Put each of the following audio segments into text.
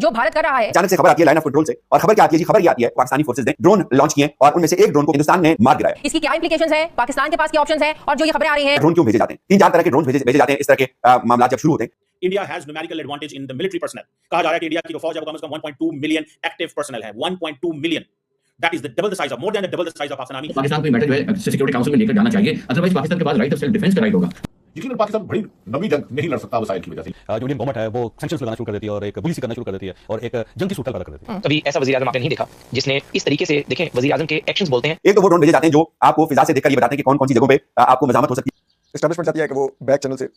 जो भारत कर रहा है। अचानक से खबर आती है लाइन ऑफ कंट्रोल से, और खबर क्या आती है जी? खबर ये आती है पाकिस्तानी फोर्सेस ने ड्रोन लॉन्च किए और उनमें से एक ड्रोन को हिंदुस्तान ने मार गिराया। इसकी क्या इंप्लीकेशंस है, पाकिस्तान के पास क्या ऑप्शंस है, और जो ये खबरें आ रही हैं, ड्रोन क्यों भेजे जाते हैं? 3-4 तरह के ड्रोन भेजे जाते हैं इस तरह के मामला जब शुरू होते हैं। India has numerical advantage in the military personnel. कहा जा रहा है कि इंडिया की जो फौज है वो कम से कम 1.2 मिलियन एक्टिव पर्सनल है। 1.2 million, that is the double the size of, more than the double the size of Pakistan army. Pakistan को ये मैटर जो है सिक्योरिटी काउंसिल में लेकर जाना चाहिए, अदरवाइज पाकिस्तान के पास राइट ऑफ सेल्फ डिफेंस का राइट होगा। यकीनन पाकिस्तान बड़ी लंबी जंग नहीं लड़ सकता वसाइल की वजह से। जो इंडियन गवर्नमेंट है वो सैंक्शंस लगाना शुरू कर देती है और एक पुलिस करना शुरू कर देती है और एक जंग की सूरत पैदा कर देती है। कभी ऐसा वज़ीर आज़म आपने नहीं देखा जिसने इस तरीके से, देखें वज़ीर आज़म के एक्शंस बोलते हैं। एक तो वो ड्रोन भेजे जाते हैं जो आपको फिजा से देखकर ये बताते हैं कि कौन कौन सी जगहों पे आपको मजामत हो सकती है। एस्टैब्लिशमेंट चाहती है कि वो बैक चैनल से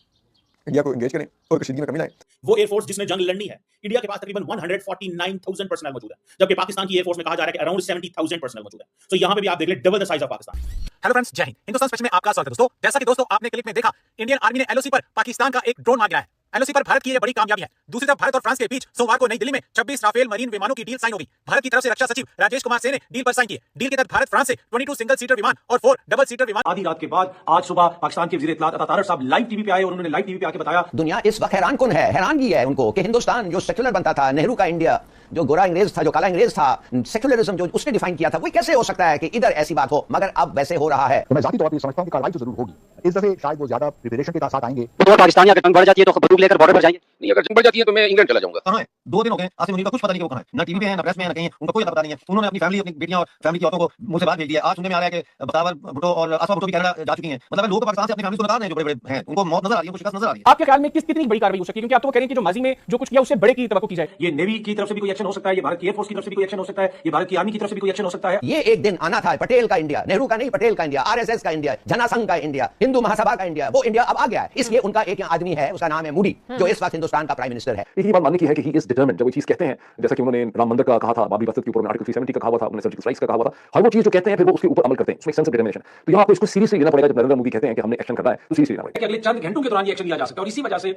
इंडिया को एंगेज करें और कशीदगी में कमी लाएं। वो एयरफोर्स जिसने जंग लड़नी है, इंडिया के पास तकरीबन 149,000 पर्सनल मौजूद है, जबकि पाकिस्तान की एयरफोर्स में कहा जा रहा है कि अराउंड 70,000 पर्सनल मौजूद है। तो यहां पे भी आप देख ले double the size of Pakistan. Hello friends, जय हिंद। हिंदुस्तान स्पेशल में आपका स्वागत है दोस्तों। जैसा कि दोस्तों आपने क्लिप में देखा, इंडियन आर्मी ने एलओसी पर पाकिस्तान का एक ड्रोन मार गिराया है। एलओसी पर भारत की ये बड़ी कामयाबी है। दूसरी तरफ भारत और फ्रांस के बीच सोमवार को नई दिल्ली में 26 राफेल मरीन विमानों की डील साइन होगी। भारत की तरफ से रक्षा सचिव राजेश कुमार सिंह ने डील पर साइन की। डील के तहत भारत फ्रांस से 22 सिंगल सीटर विमान और 4 डबल सीटर विमान। आधी रात के बाद आज सुबह पाकिस्तान के वज़ीर इत्तलात अता तारड़ साहब लाइव टीवी पे आए और उन्होंने लाइव टीवी पे आके बताया, दुनिया इस वक्त हैरान कौन है? हैरानगी है उनको कि हिंदुस्तान जो सेक्युलर बनता था, नेहरू का इंडिया जो गोरा अंग्रेज था, जो काला अंग्रेज था, सेक्युलरिज्म जो उसने डिफाइन किया था, वो कैसे हो सकता है कि इधर ऐसी बात हो? मगर अब वैसे हो रहा है। तो मैं जाती तौर पर समझता हूं कि कार्रवाई तो जरूर होगी। इस दफे शायद वो ज्यादा प्रिपरेशन के साथ आएंगे। तो पाकिस्तान अगर जंग बढ़ जाती है तो बंदूक लेकर बॉर्डर पर जाएंगे। नहीं अगर जंग बढ़ जाती है तो मैं इंग्लैंड चला जाऊंगा। कहां है? 2 दिन हो गए आसिम मुनीर का कुछ पता नहीं कि वो कहां है। ना टीवी पे है, ना प्रेस में है, ना कहीं, उनका कोई पता नहीं है। उन्होंने अपनी फैमिली, अपनी बेटियां और फैमिली की औरतों को मुझसे बाहर भेज दिया। आज सुनने में आ रहा है कि बतावर भुट्टो और आसमा भुट्टो भी कनाडा जा चुकी हैं। मतलब लोग पाकिस्तान से अपनी फैमिली को निकाल रहे हैं, जो बड़े-बड़े हैं, उनको मौत नजर आ रही है, शिकस्त नजर आ रही है। आपके ख्याल में कितनी बड़ी कार्रवाई हो सकती है? क्योंकि आप तो कह रहे हैं कि जो माजी में जो कुछ किया उससे बड़े की तवक्को की जाए। ये नेवी की तरफ से भी कोई एक्शन हो सकता है, ये भारत की एयरफोर्स की तरफ से भी कोई एक्शन हो सकता है, ये भारत की आर्मी की तरफ से भी कोई एक्शन हो सकता है। ये एक दिन आना था पटेल का इंडिया, नेहरू का नहीं, पटेल का इंडिया, आरएसएस का इंडिया, जनसंघ का इंडिया, हिंदू महासभा का इंडिया। वो इंडिया अब आ गया है। इसलिए उनका एक आदमी है, उसका नाम है मोदी, जो इस वक्त हिंदुस्तान का प्राइम मिनिस्टर है। एक ही बात मानने की है कि ही इज डिटरमिन्ड। जब वो चीज कहते हैं, जैसा कि उन्होंने राम मंदिर का कहा था, बाबरी मस्जिद के ऊपर आर्टिकल 370 का कहा हुआ था, उन्होंने सर्जिकल स्ट्राइक्स का कहा हुआ था, हर वो चीज जो कहते हैं फिर वो उसके ऊपर अमल करते हैं। उसमें सेंस ऑफ डिटरमिनेशन। तो यहाँ आपको इसको सीरियसली लेना पड़ेगा। जब नरेंद्र मोदी कहते हैं कि हमने एक्शन करना है तो सीरियसली लेना पड़ेगा। अगले चंद घंटों के दौरान ये एक्शन लिया जा सकता है और इसी वजह से